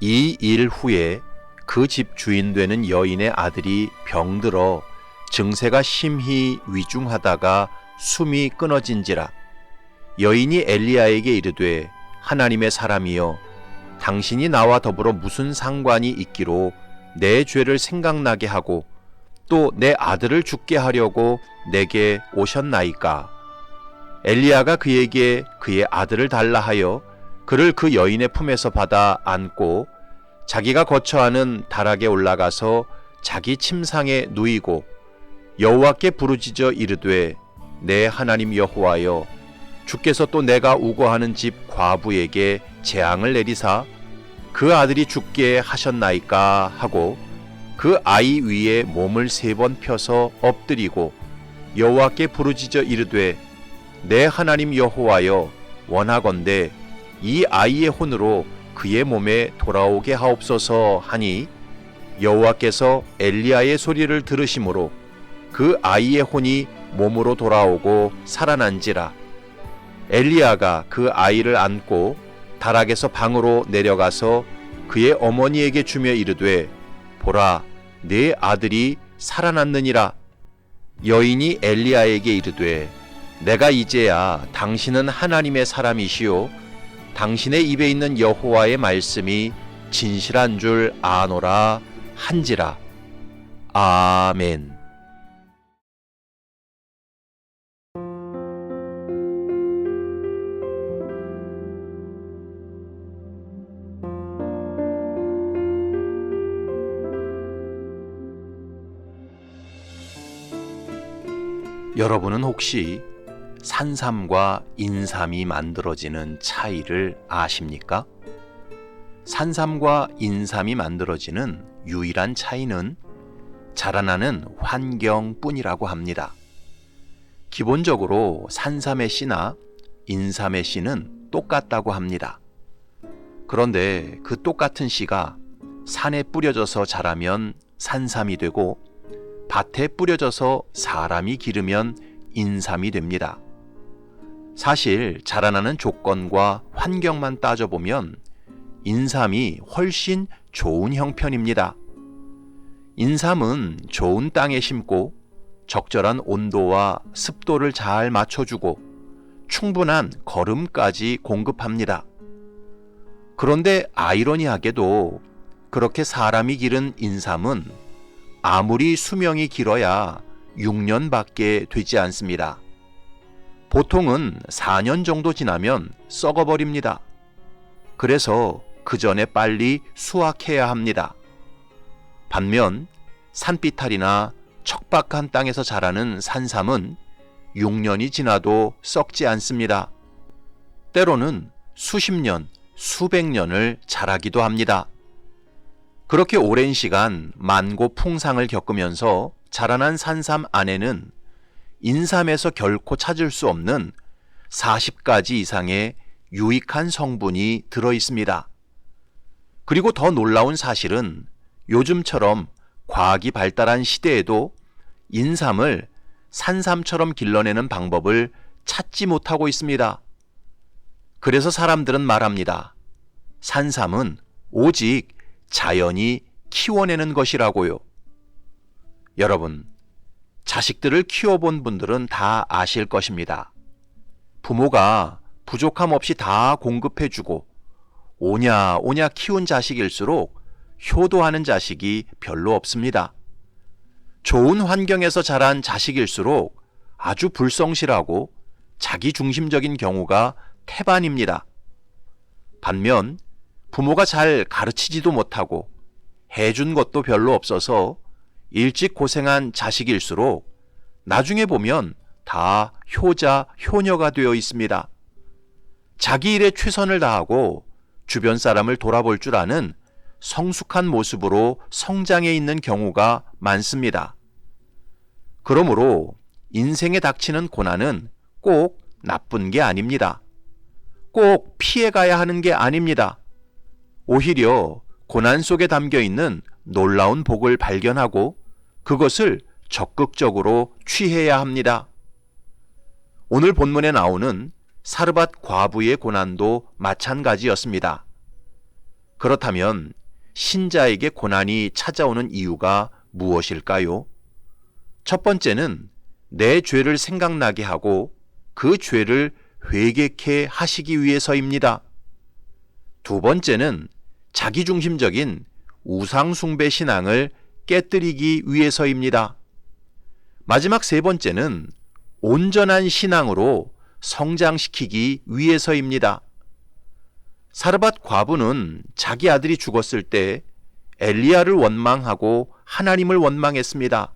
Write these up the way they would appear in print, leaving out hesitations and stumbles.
이 일 후에 그 집 주인 되는 여인의 아들이 병들어 증세가 심히 위중하다가 숨이 끊어진지라. 여인이 엘리야에게 이르되 하나님의 사람이여 당신이 나와 더불어 무슨 상관이 있기로 내 죄를 생각나게 하고 또 내 아들을 죽게 하려고 내게 오셨나이까. 엘리야가 그에게 그의 아들을 달라 하여 그를 그 여인의 품에서 받아 안고 자기가 거처하는 다락에 올라가서 자기 침상에 누이고 여호와께 부르짖어 이르되 내 하나님 여호와여 주께서 또 내가 우거하는 집 과부에게 재앙을 내리사 그 아들이 죽게 하셨나이까 하고 그 아이 위에 몸을 3번 펴서 엎드리고 여호와께 부르짖어 이르되 내 하나님 여호와여 원하건대 이 아이의 혼으로 그의 몸에 돌아오게 하옵소서 하니 여호와께서 엘리야의 소리를 들으심으로 그 아이의 혼이 몸으로 돌아오고 살아난지라. 엘리야가 그 아이를 안고 다락에서 방으로 내려가서 그의 어머니에게 주며 이르되 보라 네 아들이 살아났느니라. 여인이 엘리야에게 이르되 내가 이제야 당신은 하나님의 사람이시요 당신의 입에 있는 여호와의 말씀이 진실한 줄 아노라 한지라. 아멘. 여러분은 혹시 산삼과 인삼이 만들어지는 차이를 아십니까? 산삼과 인삼이 만들어지는 유일한 차이는 자라나는 환경뿐이라고 합니다. 기본적으로 산삼의 씨나 인삼의 씨는 똑같다고 합니다. 그런데 그 똑같은 씨가 산에 뿌려져서 자라면 산삼이 되고 밭에 뿌려져서 사람이 기르면 인삼이 됩니다. 사실 자라나는 조건과 환경만 따져보면 인삼이 훨씬 좋은 형편입니다. 인삼은 좋은 땅에 심고 적절한 온도와 습도를 잘 맞춰주고 충분한 거름까지 공급합니다. 그런데 아이러니하게도 그렇게 사람이 기른 인삼은 아무리 수명이 길어야 6년밖에 되지 않습니다. 보통은 4년 정도 지나면 썩어버립니다. 그래서 그 전에 빨리 수확해야 합니다. 반면 산비탈이나 척박한 땅에서 자라는 산삼은 6년이 지나도 썩지 않습니다. 때로는 수십 년, 수백 년을 자라기도 합니다. 그렇게 오랜 시간 만고풍상을 겪으면서 자라난 산삼 안에는 인삼에서 결코 찾을 수 없는 40가지 이상의 유익한 성분이 들어 있습니다. 그리고 더 놀라운 사실은 요즘처럼 과학이 발달한 시대에도 인삼을 산삼처럼 길러내는 방법을 찾지 못하고 있습니다. 그래서 사람들은 말합니다. 산삼은 오직 자연이 키워내는 것이라고요. 여러분, 자식들을 키워본 분들은 다 아실 것입니다. 부모가 부족함 없이 다 공급해주고 오냐 키운 자식일수록 효도하는 자식이 별로 없습니다. 좋은 환경에서 자란 자식일수록 아주 불성실하고 자기중심적인 경우가 태반입니다. 반면 부모가 잘 가르치지도 못하고 해준 것도 별로 없어서 일찍 고생한 자식일수록 나중에 보면 다 효자, 효녀가 되어 있습니다. 자기 일에 최선을 다하고 주변 사람을 돌아볼 줄 아는 성숙한 모습으로 성장해 있는 경우가 많습니다. 그러므로 인생에 닥치는 고난은 꼭 나쁜 게 아닙니다. 꼭 피해가야 하는 게 아닙니다. 오히려 고난 속에 담겨 있는 놀라운 복을 발견하고 그것을 적극적으로 취해야 합니다. 오늘 본문에 나오는 사르밧 과부의 고난도 마찬가지였습니다. 그렇다면 신자에게 고난이 찾아오는 이유가 무엇일까요? 첫 번째는 내 죄를 생각나게 하고 그 죄를 회개케 하시기 위해서입니다. 두 번째는 자기중심적인 우상숭배 신앙을 깨뜨리기 위해서입니다. 마지막 세 번째는 온전한 신앙으로 성장시키기 위해서입니다. 사르밧 과부는 자기 아들이 죽었을 때 엘리야를 원망하고 하나님을 원망했습니다.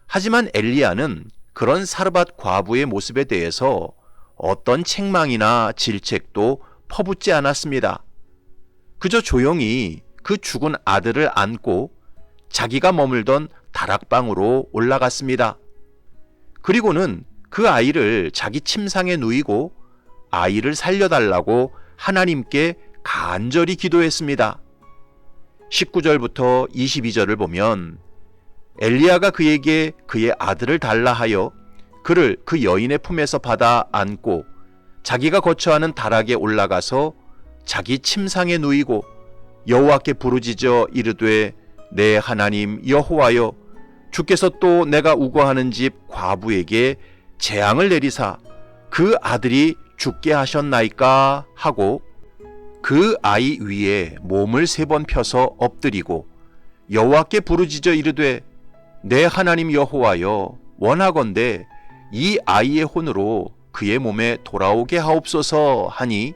하지만 엘리야는 그런 사르밧 과부의 모습에 대해서 어떤 책망이나 질책도 퍼붓지 않았습니다. 그저 조용히 그 죽은 아들을 안고 자기가 머물던 다락방으로 올라갔습니다. 그리고는 그 아이를 자기 침상에 누이고 아이를 살려달라고 하나님께 간절히 기도했습니다. 19절부터 22절을 보면 엘리야가 그에게 그의 아들을 달라 하여 그를 그 여인의 품에서 받아 안고 자기가 거처하는 다락에 올라가서 자기 침상에 누이고 여호와께 부르짖어 이르되 내 하나님 여호와여 주께서 또 내가 우거하는 집 과부에게 재앙을 내리사 그 아들이 죽게 하셨나이까 하고 그 아이 위에 몸을 3번 펴서 엎드리고 여호와께 부르짖어 이르되 내 하나님 여호와여 원하건대 이 아이의 혼으로 그의 몸에 돌아오게 하옵소서 하니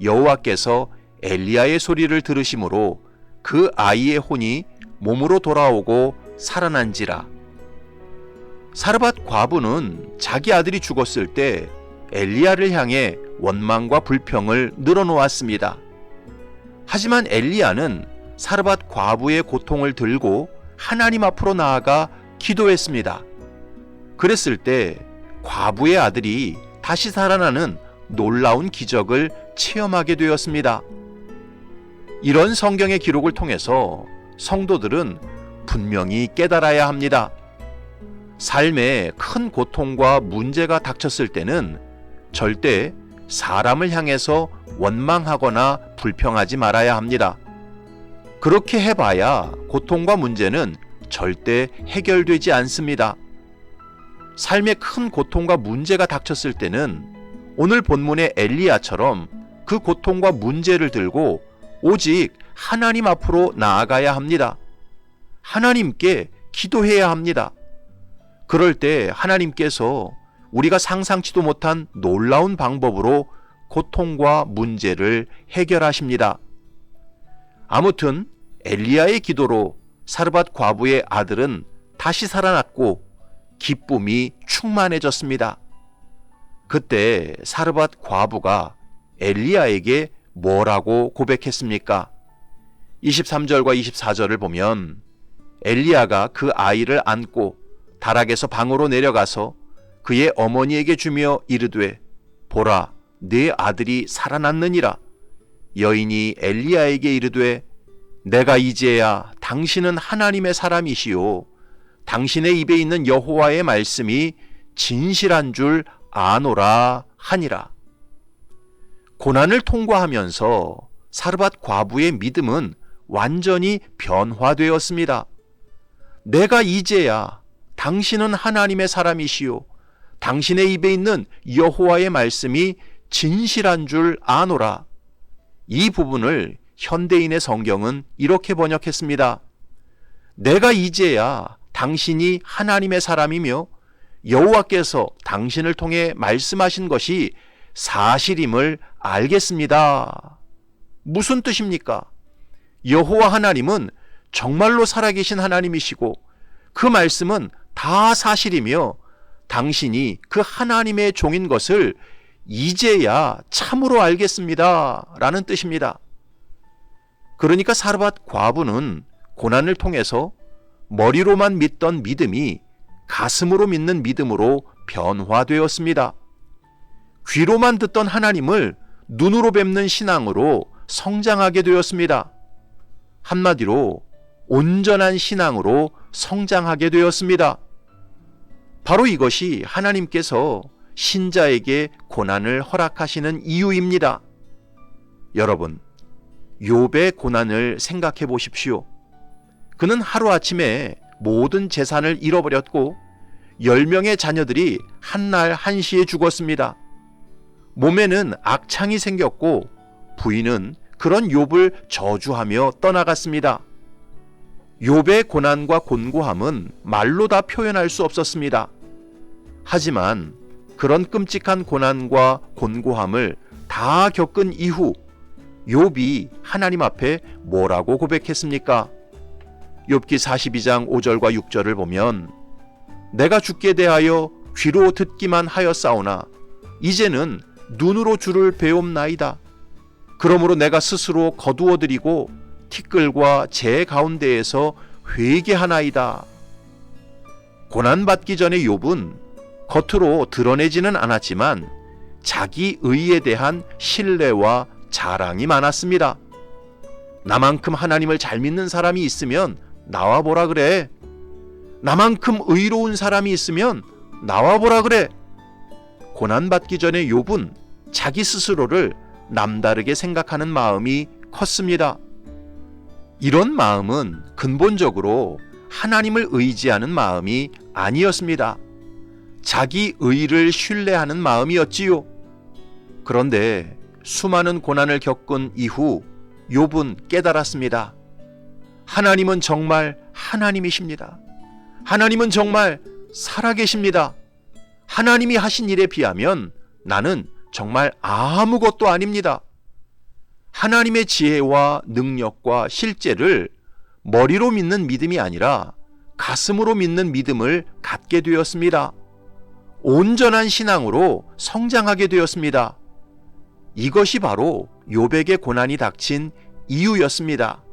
여호와께서 엘리야의 소리를 들으심으로 그 아이의 혼이 몸으로 돌아오고 살아난지라. 사르밧 과부는 자기 아들이 죽었을 때 엘리야를 향해 원망과 불평을 늘어놓았습니다. 하지만 엘리야는 사르밧 과부의 고통을 들고 하나님 앞으로 나아가 기도했습니다. 그랬을 때 과부의 아들이 다시 살아나는 놀라운 기적을 체험하게 되었습니다. 이런 성경의 기록을 통해서 성도들은 분명히 깨달아야 합니다. 삶에 큰 고통과 문제가 닥쳤을 때는 절대 사람을 향해서 원망하거나 불평하지 말아야 합니다. 그렇게 해봐야 고통과 문제는 절대 해결되지 않습니다. 삶에 큰 고통과 문제가 닥쳤을 때는 오늘 본문의 엘리야처럼 그 고통과 문제를 들고 오직 하나님 앞으로 나아가야 합니다. 하나님께 기도해야 합니다. 그럴 때 하나님께서 우리가 상상치도 못한 놀라운 방법으로 고통과 문제를 해결하십니다. 아무튼 엘리야의 기도로 사르밧 과부의 아들은 다시 살아났고 기쁨이 충만해졌습니다. 그때 사르밧 과부가 엘리야에게 뭐라고 고백했습니까? 23절과 24절을 보면 엘리야가 그 아이를 안고 다락에서 방으로 내려가서 그의 어머니에게 주며 이르되 보라 네 아들이 살아났느니라. 여인이 엘리야에게 이르되 내가 이제야 당신은 하나님의 사람이시요 당신의 입에 있는 여호와의 말씀이 진실한 줄 아노라 하니라. 고난을 통과하면서 사르밧 과부의 믿음은 완전히 변화되었습니다. 내가 이제야 당신은 하나님의 사람이시요 당신의 입에 있는 여호와의 말씀이 진실한 줄 아노라. 이 부분을 현대인의 성경은 이렇게 번역했습니다. 내가 이제야 당신이 하나님의 사람이며 여호와께서 당신을 통해 말씀하신 것이 사실임을 알겠습니다. 무슨 뜻입니까? 여호와 하나님은 정말로 살아계신 하나님이시고 그 말씀은 다 사실이며 당신이 그 하나님의 종인 것을 이제야 참으로 알겠습니다. 라는 뜻입니다. 그러니까 사르밧 과부는 고난을 통해서 머리로만 믿던 믿음이 가슴으로 믿는 믿음으로 변화되었습니다. 귀로만 듣던 하나님을 눈으로 뵙는 신앙으로 성장하게 되었습니다. 한마디로 온전한 신앙으로 성장하게 되었습니다. 바로 이것이 하나님께서 신자에게 고난을 허락하시는 이유입니다. 여러분, 욥의 고난을 생각해 보십시오. 그는 하루아침에 모든 재산을 잃어버렸고 10명의 자녀들이 한날 한시에 죽었습니다. 몸에는 악창이 생겼고 부인은 그런 욥을 저주하며 떠나갔습니다. 욥의 고난과 곤고함은 말로 다 표현할 수 없었습니다. 하지만 그런 끔찍한 고난과 곤고함을 다 겪은 이후 욥이 하나님 앞에 뭐라고 고백했습니까? 욥기 42장 5절과 6절을 보면 내가 주께 대하여 귀로 듣기만 하였사오나 이제는 눈으로 주를 배움나이다. 그러므로 내가 스스로 거두어드리고 티끌과 재 가운데에서 회개하나이다. 고난받기 전에 욥은 겉으로 드러내지는 않았지만 자기 의에 대한 신뢰와 자랑이 많았습니다. 나만큼 하나님을 잘 믿는 사람이 있으면 나와보라 그래. 나만큼 의로운 사람이 있으면 나와보라 그래. 고난받기 전에 욥은 자기 스스로를 남다르게 생각하는 마음이 컸습니다. 이런 마음은 근본적으로 하나님을 의지하는 마음이 아니었습니다. 자기 의를 신뢰하는 마음이었지요. 그런데 수많은 고난을 겪은 이후 욥은 깨달았습니다. 하나님은 정말 하나님이십니다. 하나님은 정말 살아계십니다. 하나님이 하신 일에 비하면 나는 정말 아무것도 아닙니다. 하나님의 지혜와 능력과 실제를 머리로 믿는 믿음이 아니라 가슴으로 믿는 믿음을 갖게 되었습니다. 온전한 신앙으로 성장하게 되었습니다. 이것이 바로 욥에게 고난이 닥친 이유였습니다.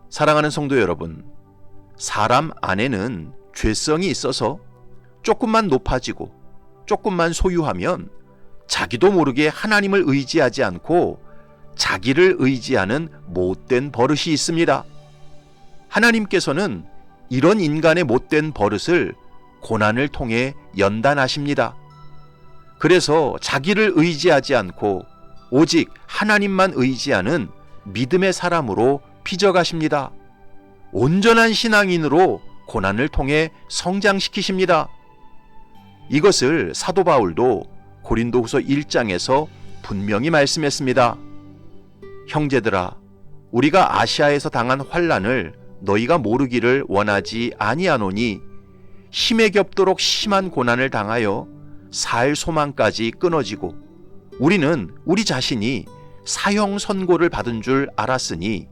사랑하는 성도 여러분, 사람 안에는 죄성이 있어서 조금만 높아지고 조금만 소유하면 자기도 모르게 하나님을 의지하지 않고 자기를 의지하는 못된 버릇이 있습니다. 하나님께서는 이런 인간의 못된 버릇을 고난을 통해 연단하십니다. 그래서 자기를 의지하지 않고 오직 하나님만 의지하는 믿음의 사람으로 빚어가십니다. 온전한 신앙인으로 고난을 통해 성장시키십니다. 이것을 사도 바울도 고린도후서 1장에서 분명히 말씀했습니다. 형제들아, 우리가 아시아에서 당한 환난을 너희가 모르기를 원하지 아니하노니 힘에 겹도록 심한 고난을 당하여 살 소망까지 끊어지고 우리는 우리 자신이 사형 선고를 받은 줄 알았으니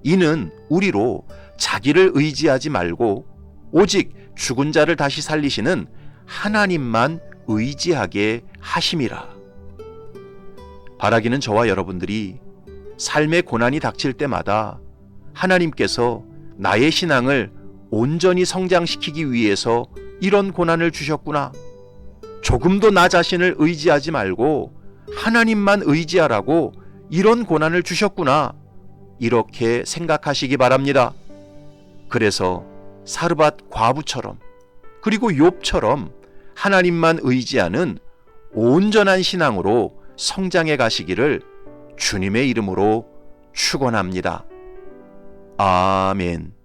이는 우리로 자기를 의지하지 말고 오직 죽은 자를 다시 살리시는 하나님만 의지하게 하심이라. 바라기는 저와 여러분들이 삶의 고난이 닥칠 때마다 하나님께서 나의 신앙을 온전히 성장시키기 위해서 이런 고난을 주셨구나. 조금도 나 자신을 의지하지 말고 하나님만 의지하라고 이런 고난을 주셨구나. 이렇게 생각하시기 바랍니다. 그래서 사르밧 과부처럼 그리고 욥처럼 하나님만 의지하는 온전한 신앙으로 성장해 가시기를 주님의 이름으로 축원합니다. 아멘.